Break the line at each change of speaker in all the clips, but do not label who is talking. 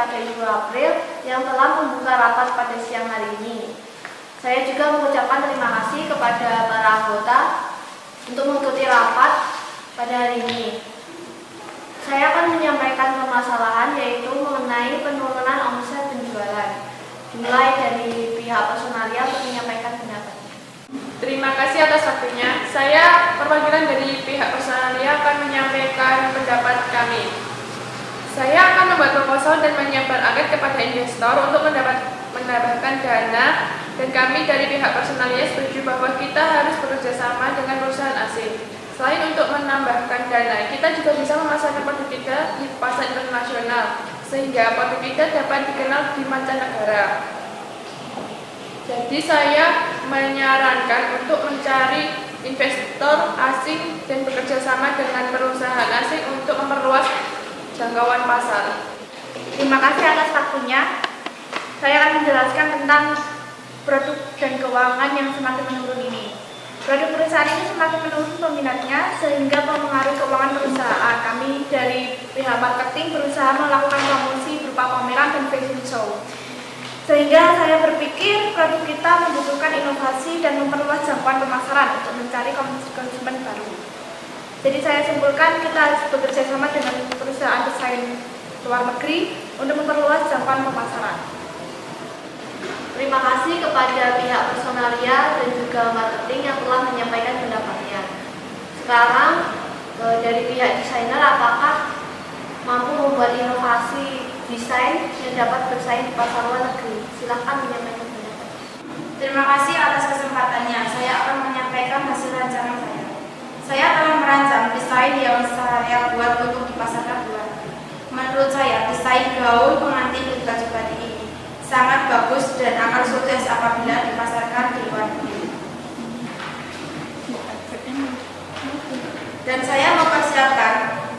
kepada Ibu April yang telah membuka rapat pada siang hari ini. Saya juga mengucapkan terima kasih kepada para anggota untuk mengikuti rapat pada hari ini. Saya akan menyampaikan permasalahan yaitu mengenai penurunan omset penjualan. Dimulai dari pihak personalia untuk menyampaikan pendapat.
Terima kasih atas waktunya. Saya perwakilan dari pihak personalia akan menyampaikan pendapat kami. Saya akan membuat proposal dan menyebar angket kepada investor untuk mendapatkan dana, dan kami dari pihak personalia setuju bahwa kita harus bekerja sama dengan perusahaan asing. Selain untuk menambahkan dana, kita juga bisa memasarkan produk kita di pasar internasional, sehingga produk kita dapat dikenal di mancanegara. Jadi saya menyarankan untuk mencari investor asing dan bekerja sama dengan perusahaan asing untuk memperluas jangkauan pasar.
Terima kasih atas waktunya. Saya akan menjelaskan tentang produk dan keuangan yang semakin menurun ini. Produk perusahaan ini semakin menurun peminatnya sehingga mempengaruhi keuangan perusahaan. Kami dari pihak marketing berusaha melakukan promosi berupa pameran dan fashion show. Sehingga saya berpikir produk kita membutuhkan inovasi dan memperluas jangkauan pemasaran untuk mencari konsumen baru. Jadi saya simpulkan kita harus bekerja sama dengan perusahaan desain luar negeri untuk memperluas jangkauan pemasaran. Terima kasih kepada pihak personalia dan juga marketing yang telah menyampaikan pendapatnya. Sekarang dari pihak desainer, apakah mampu membuat inovasi desain yang dapat bersaing di pasar luar negeri? Silahkan menyampaikan pendapat.
Terima kasih atas kesempatannya. Saya akan menyampaikan hasil rancangan saya. Saya telah merancang desain yang saya buat untuk dipasarkan luar negeri. Menurut saya, desain gaun pengantin dan baju batik ini sangat bagus dan akan sukses apabila dipasarkan di luar negeri. Dan saya mempersiapkan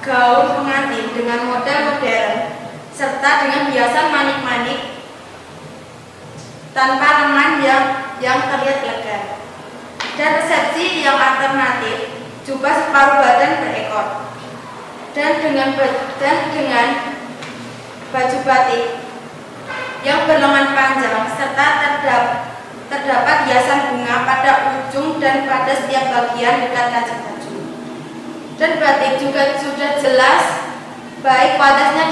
gaun pengantin dengan model modern serta dengan hiasan manik-manik tanpa lengan yang terlihat elegan, dan resepsi yang alternatif, jubah separuh badan berekor, dan dengan baju batik yang berlengan panjang serta terdapat hiasan bunga pada ujung dan pada setiap bagian dekat kancing baju. Dan batik juga sudah jelas baik kualitasnya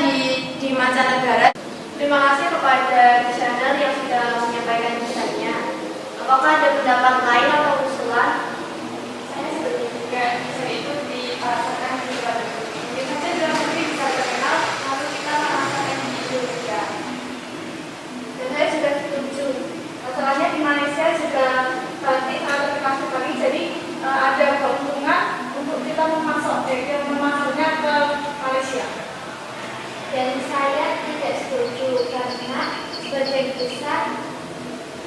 di mancanegara.
Terima kasih kepada desainer yang sudah menyampaikan desainnya. Apakah ada pendapat lain atau usulan?
Saya setuju juga desain itu dipasarkan di luar negeri. Mungkin saja dalam negeri bisa terkenal, lalu kita memasarkan di Indonesia.
Dan saya juga setuju. Masalahnya di Malaysia juga batik sangat terkenal sekali, jadi ada keuntungan untuk kita memasuknya ke Malaysia.
Dan saya tidak setuju karena sebagian besar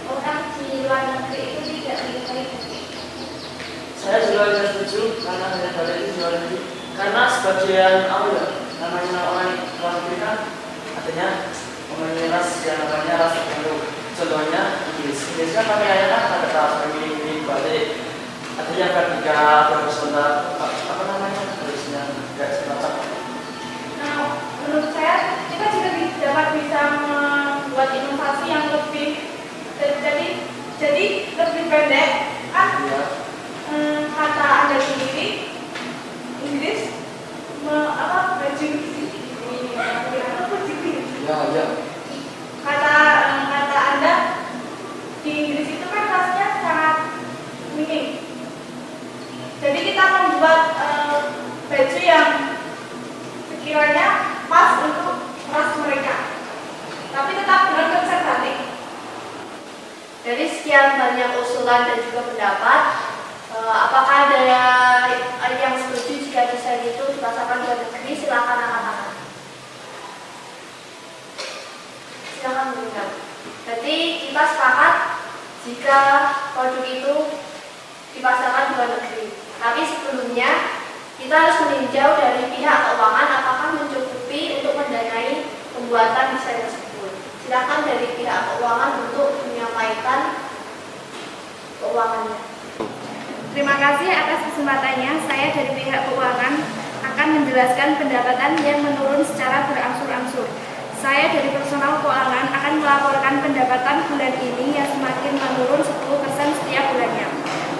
orang di luar negeri itu tidak menyukai batik.
Saya juga tidak setuju karena hanya batik itu di luar negeri. Karena sebagian namanya orang luar negeri kan artinya memiliki ras yang namanya ras tertentu. Contohnya Inggris kan pakaiannya kan ada tas mini batik. Artinya vertikal, horizontal, apa namanya harusnya nggak semacam.
Nah, menurut saya kita juga dapat bisa membuat inovasi yang lebih jadi lebih pendek kan?
Ya.
Kata Anda sendiri Inggris baju
Ya.
kata Anda di Inggris itu kan rasnya sangat minim. Jadi kita membuat baju yang sekiranya pas untuk ras mereka, tapi tetap dengan konsep batik. Dari sekian banyak usulan dan juga pendapat, apakah ada yang setuju jika desain itu dipasarkan di luar negeri? Silakan angkat tangan. Silakan menunjukkan. Jadi kita sepakat jika produk itu dipasarkan di luar negeri. Tapi sebelumnya kita harus meninjau dari pihak keuangan apakah mencukupi untuk mendanai pembuatan desain tersebut. Silakan dari pihak keuangan untuk menyampaikan keuangannya.
Terima kasih atas kesempatannya. Saya dari pihak keuangan akan menjelaskan pendapatan yang menurun secara berangsur-angsur.
Saya dari personal keuangan akan melaporkan pendapatan bulan ini yang semakin menurun 10% setiap bulannya.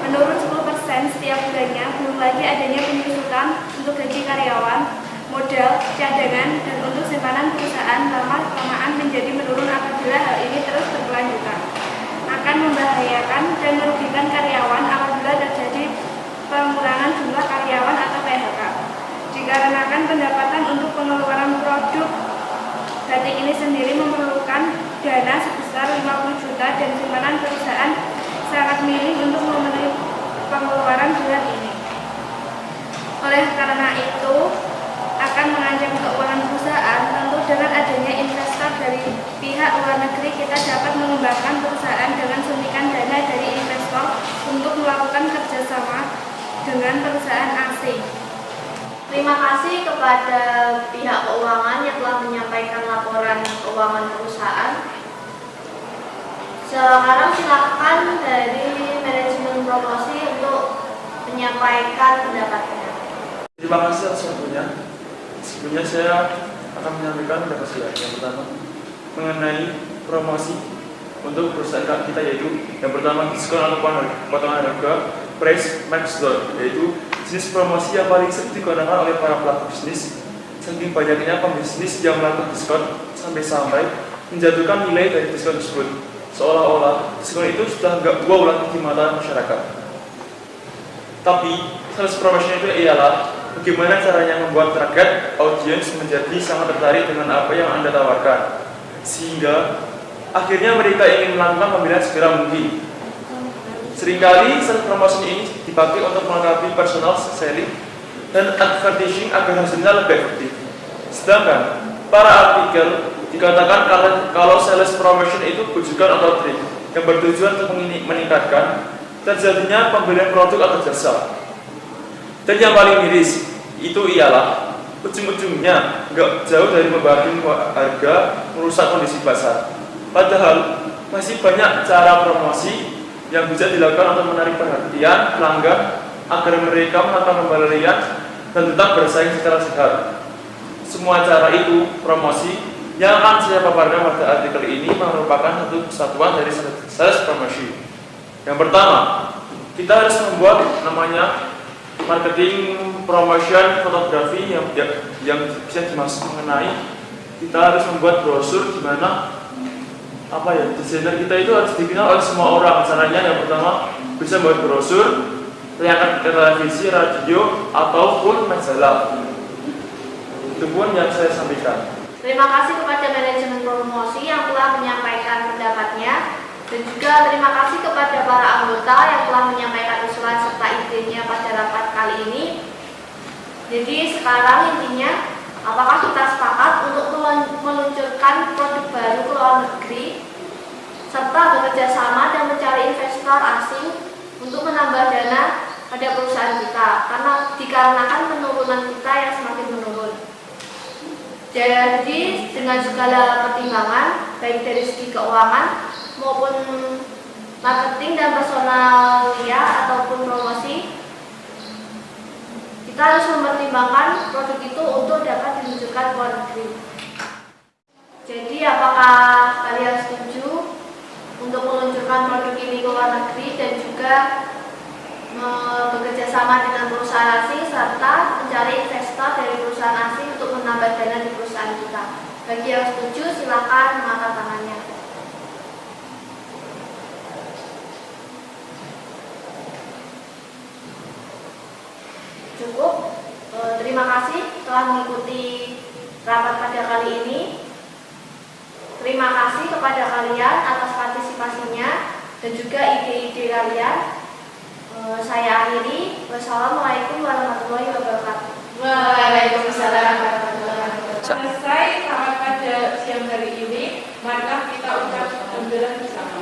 Menurun 10% setiap bulannya, belum lagi adanya penyusutan untuk gaji karyawan, modal, cadangan, dan untuk simpanan perusahaan lama-kelamaan menjadi menurun apabila hal ini terus berkelanjutan. Akan membahayakan dan merugikan karyawan apabila terjadi pengurangan jumlah karyawan atau PHK. Dikarenakan pendapatan untuk pengeluaran produk batik ini sendiri memerlukan dana sebesar 50 juta dan simpanan perusahaan sangat minim untuk memenuhi pengeluaran bulan ini. Oleh karena itu, akan mengancam keuangan perusahaan. Tentu dengan adanya investor dari pihak luar negeri, kita dapat mengembangkan perusahaan dengan suntikan dana dari investor untuk melakukan kerjasama dengan perusahaan asing.
Terima kasih kepada pihak keuangan yang telah menyampaikan laporan keuangan perusahaan. Sekarang silakan dari manajemen promosi untuk menyampaikan pendapatnya.
Terima kasih atas waktunya. Sebelumnya saya akan menyampaikan pendapat saya. Yang pertama, mengenai promosi untuk perusahaan kita, yaitu yang pertama diskon atau potongan harga price max store, yaitu jenis promosi yang paling sering digunakan oleh para pelaku bisnis. Saking banyaknya pembisnis yang melakukan diskon sampai menjatuhkan nilai dari diskon tersebut, seolah-olah diskon itu sudah nggak wow di mata masyarakat. Tapi sales promotion itu ialah bagaimana caranya membuat target audiens menjadi sangat tertarik dengan apa yang Anda tawarkan, sehingga akhirnya mereka ingin melakukan pembelian segera mungkin. Seringkali sales promotion ini dipakai untuk melengkapi personal selling dan advertising agar hasilnya lebih efektif. Sedangkan para artikel dikatakan kalau sales promotion itu bujukan atau trik yang bertujuan untuk meningkatkan terjadinya pembelian produk atau jasa. Dan yang paling miris itu ialah ujung-ujungnya nggak jauh dari membagi harga, merusak kondisi pasar. Padahal masih banyak cara promosi yang bisa dilakukan untuk menarik perhatian pelanggan agar mereka melakukan pembelian dan tetap bersaing secara sehat. Semua cara itu promosi yang akan saya paparkan pada artikel ini merupakan satu kesatuan dari sales promosi. Yang pertama, kita harus membuat namanya marketing promotion fotografi yang bisa dimaksud mengenai kita harus membuat brosur di mana desainer kita itu harus dikenal oleh semua orang. Caranya yang pertama bisa membuat brosur, tayangan televisi, radio, ataupun majalah. Itu pun yang saya sampaikan.
Terima kasih kepada manajemen promosi yang telah menyampaikan pendapatnya, dan juga terima kasih kepada para anggota yang telah menyampaikan usulan serta idenya pada rapat kali ini. Jadi sekarang intinya, apakah kita sepakat untuk meluncurkan produk baru ke luar negeri serta bekerja sama dan mencari investor asing untuk menambah dana pada perusahaan kita, karena dikarenakan penurunan kita yang semakin menurun. Jadi dengan segala pertimbangan baik dari segi keuangan maupun marketing dan personalia ataupun promosi, kita harus mempertimbangkan produk itu untuk dapat diluncurkan ke luar negeri. Jadi apakah kalian setuju untuk meluncurkan produk ini ke luar negeri dan juga bekerja sama dengan perusahaan asing serta mencari investor dari perusahaan asing untuk menambah dana di perusahaan kita? Bagi yang setuju silakan mengangkat tangannya. Cukup. Terima kasih telah mengikuti rapat pada kali ini. Terima kasih kepada kalian atas partisipasinya dan juga ide-ide kalian. Saya akhiri. Wassalamualaikum warahmatullahi wabarakatuh.
Waalaikumsalam warahmatullahi wabarakatuh. Selesai rapat pada siang hari ini, maka kita ucap alhamdulillah bersama.